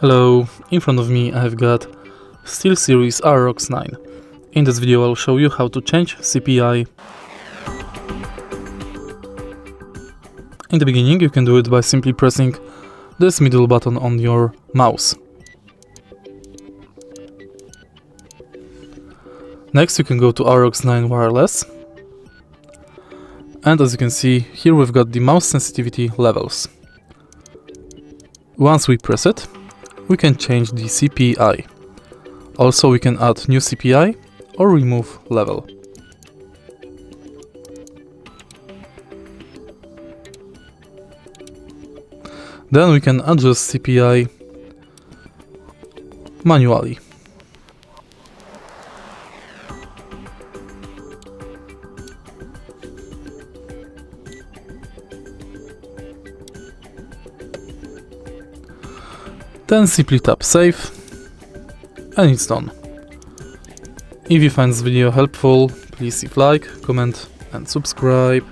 Hello, in front of me I've got SteelSeries Aerox 9. In this video I'll show you how to change CPI. In the beginning you can do it by simply pressing this middle button on your mouse. Next you can go to Aerox 9 Wireless. And as you can see, here we've got the mouse sensitivity levels. Once we press it, we can change the CPI. Also we can add new CPI or remove level. Then we can adjust CPI manually. Then simply tap save and it's done. If you find this video helpful, please leave like, comment and subscribe.